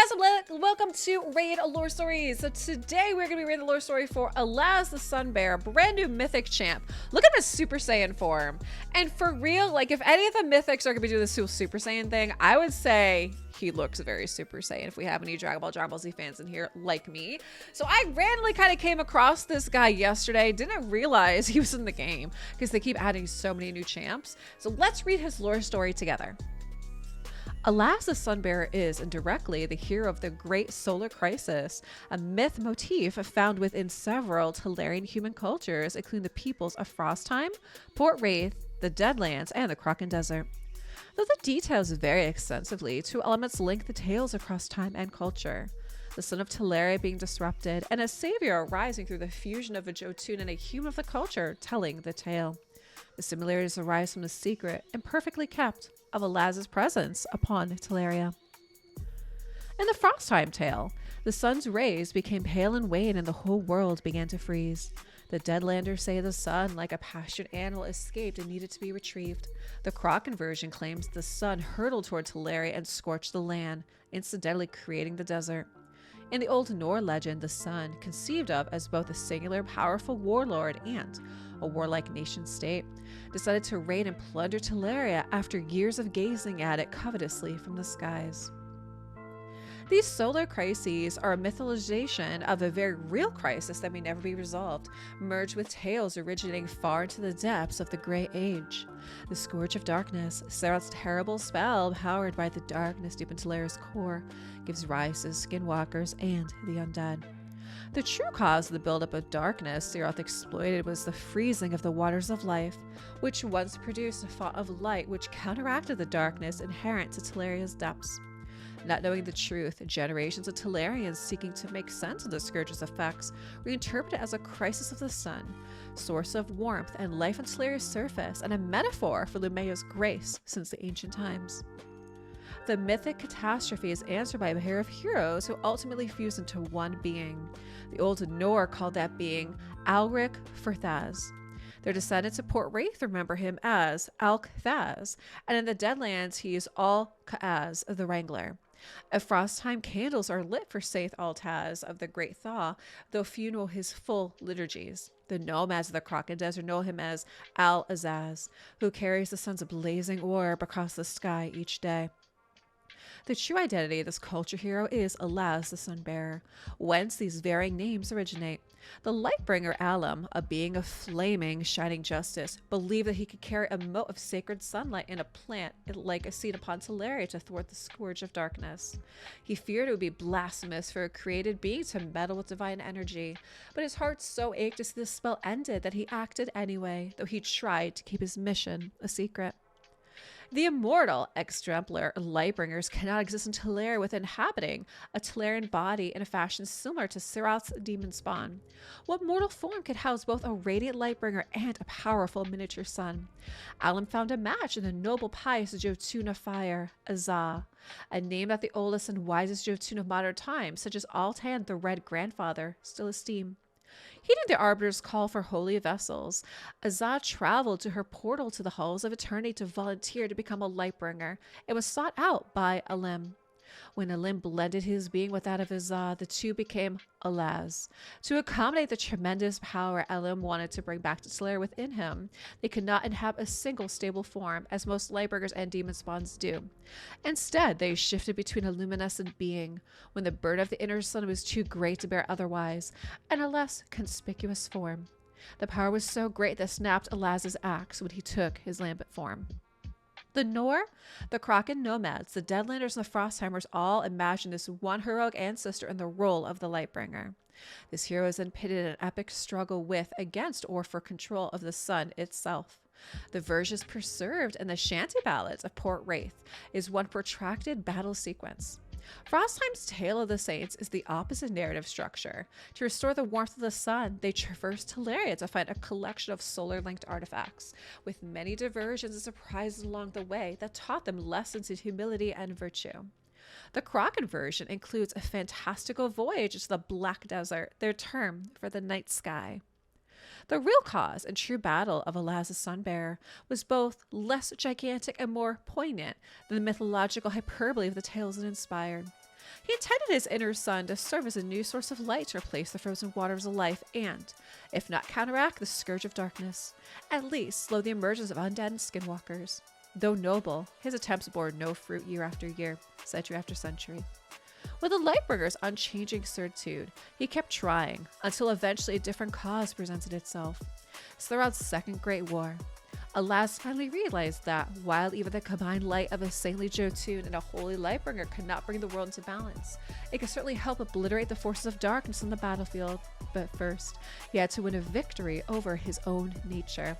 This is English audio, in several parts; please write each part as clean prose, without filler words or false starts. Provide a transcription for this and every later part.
guys, welcome to Raid Lore Stories. So today we're going to be reading the lore story for Alaz the Sunbearer, brand new mythic champ. Look at his Super Saiyan form. And for real, like if any of the mythics are going to be doing this Super Saiyan thing, I would say he looks very Super Saiyan if we have any Dragon Ball Z fans in here like me. So I randomly kind of came across this guy yesterday, didn't realize he was in the game because they keep adding so many new champs. So let's read his lore story together. Alaz the Sunbearer is indirectly the hero of the Great Solar Crisis, a myth motif found within several Talarian human cultures, including the peoples of Frostheim, Port Wraith, the Deadlands, and the Kraken Desert. Though the details vary extensively, two elements link the tales across time and culture. The son of Talaria being disrupted, and a savior arising through the fusion of a Jotun and a human of the culture telling the tale. The similarities arise from the secret, imperfectly kept, of Alaz's presence upon Talaria. In the Frostheim tale, the sun's rays became pale and wane and the whole world began to freeze. The Deadlanders say the sun, like a pastured animal, escaped and needed to be retrieved. The Kraken version claims the sun hurtled toward Talaria and scorched the land, incidentally creating the desert. In the old Nor legend, the sun, conceived of as both a singular powerful warlord and a warlike nation-state, decided to raid and plunder Talaria after years of gazing at it covetously from the skies. These solar crises are a mythologization of a very real crisis that may never be resolved, merged with tales originating far into the depths of the Grey Age. The Scourge of Darkness, Serath's terrible spell powered by the darkness deep in Talaria's core, gives rise to skinwalkers and the undead. The true cause of the buildup of darkness Serath exploited was the freezing of the waters of life, which once produced a fount of light which counteracted the darkness inherent to Talaria's depths. Not knowing the truth, generations of Talarians seeking to make sense of the Scourge's effects reinterpret it as a crisis of the sun, source of warmth and life on Talaria's surface, and a metaphor for Lumea's grace since the ancient times. The mythic catastrophe is answered by a pair of heroes who ultimately fuse into one being. The old Nor called that being Alric Firthaz. Their descendants of Port Wraith remember him as Alk-Thaz, and in the Deadlands he is Al-Kaaz, the Wrangler. At Frostheim, candles are lit for Saith Altaz of the Great Thaw, though few know his full liturgies. The nomads of the Kraken Desert know him as Al-Azaz, who carries the sun's blazing orb across the sky each day. The true identity of this culture hero is Alaz the Sunbearer, whence these varying names originate. The Lightbringer Alam, a being of flaming, shining justice, believed that he could carry a mote of sacred sunlight in a plant like a seed upon Talaria to thwart the Scourge of Darkness. He feared it would be blasphemous for a created being to meddle with divine energy, but his heart so ached to see the spell ended that he acted anyway, though he tried to keep his mission a secret. The immortal exemplar Lightbringers cannot exist in Talaria without inhabiting a Talarian body in a fashion similar to Serath's demon spawn. What mortal form could house both a radiant Lightbringer and a powerful miniature sun? Alam found a match in the noble pious Jotun of Fire, Azah, a name that the oldest and wisest Jotun of modern times, such as Altan the Red Grandfather, still esteem. Heeding the Arbiter's call for holy vessels, Azah traveled to her portal to the halls of eternity to volunteer to become a Lightbringer and was sought out by Alim. When Alim blended his being with that of Azah, the two became Alaz. To accommodate the tremendous power Alim wanted to bring back to Talaria within him, they could not inhabit a single stable form, as most Lightbringers and demon spawns do. Instead, they shifted between a luminescent being, when the burden of the inner sun was too great to bear otherwise, and a less conspicuous form. The power was so great that snapped Alaz's axe when he took his lambent form. The Nor, the Kraken nomads, the Deadlanders, and the Frostheimers all imagined this one heroic ancestor in the role of the Lightbringer. This hero is then pitted in an epic struggle with, against, or for control of the sun itself. The versions preserved in the shanty ballads of Port Wraith is one protracted battle sequence. Frostheim's Tale of the Saints is the opposite narrative structure. To restore the warmth of the sun, they traverse Talaria to find a collection of solar-linked artifacts, with many diversions and surprises along the way that taught them lessons in humility and virtue. The Kraken version includes a fantastical voyage to the Black Desert, their term for the night sky. The real cause and true battle of Alaz the Sunbearer was both less gigantic and more poignant than the mythological hyperbole of the tales it inspired. He intended his inner sun to serve as a new source of light to replace the frozen waters of life and, if not counteract the scourge of darkness, at least slow the emergence of undead and skinwalkers. Though noble, his attempts bore no fruit year after year, century after century. With the Lightbringer's unchanging certitude, he kept trying until eventually a different cause presented itself. Throughout the Second Great War, Alaz finally realized that while even the combined light of a saintly Jotun and a holy Lightbringer could not bring the world into balance, it could certainly help obliterate the forces of darkness on the battlefield. But first, he had to win a victory over his own nature.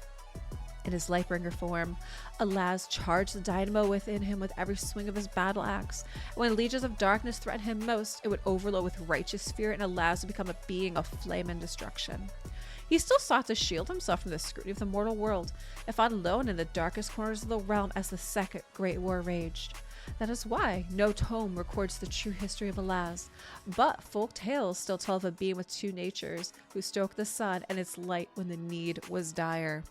In his Lightbringer form, Alaz charged the dynamo within him with every swing of his battle axe. When legions of darkness threatened him most, it would overload with righteous spirit and Alaz would become a being of flame and destruction. He still sought to shield himself from the scrutiny of the mortal world, and fought alone in the darkest corners of the realm as the Second Great War raged. That is why no tome records the true history of Alaz, but folk tales still tell of a being with two natures who stoked the sun and its light when the need was dire.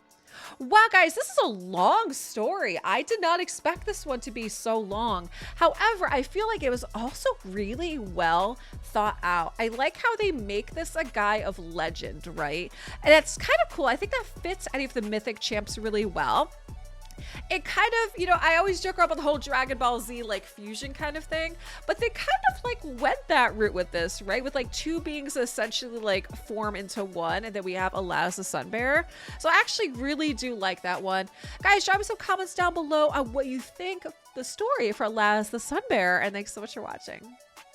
Wow, guys, this is a long story. I did not expect this one to be so long. However, I feel like it was also really well thought out. I like how they make this a guy of legend, right? And it's kind of cool. I think that fits any of the mythic champs really well. It kind of, you know, I always joke about the whole Dragon Ball Z like fusion kind of thing, but they kind of like went that route with this, right? With like two beings essentially like form into one, and then we have Alaz the Sunbearer. So I actually really do like that one. Guys, drop me some comments down below on what you think of the story for Alaz the Sunbearer, and thanks so much for watching.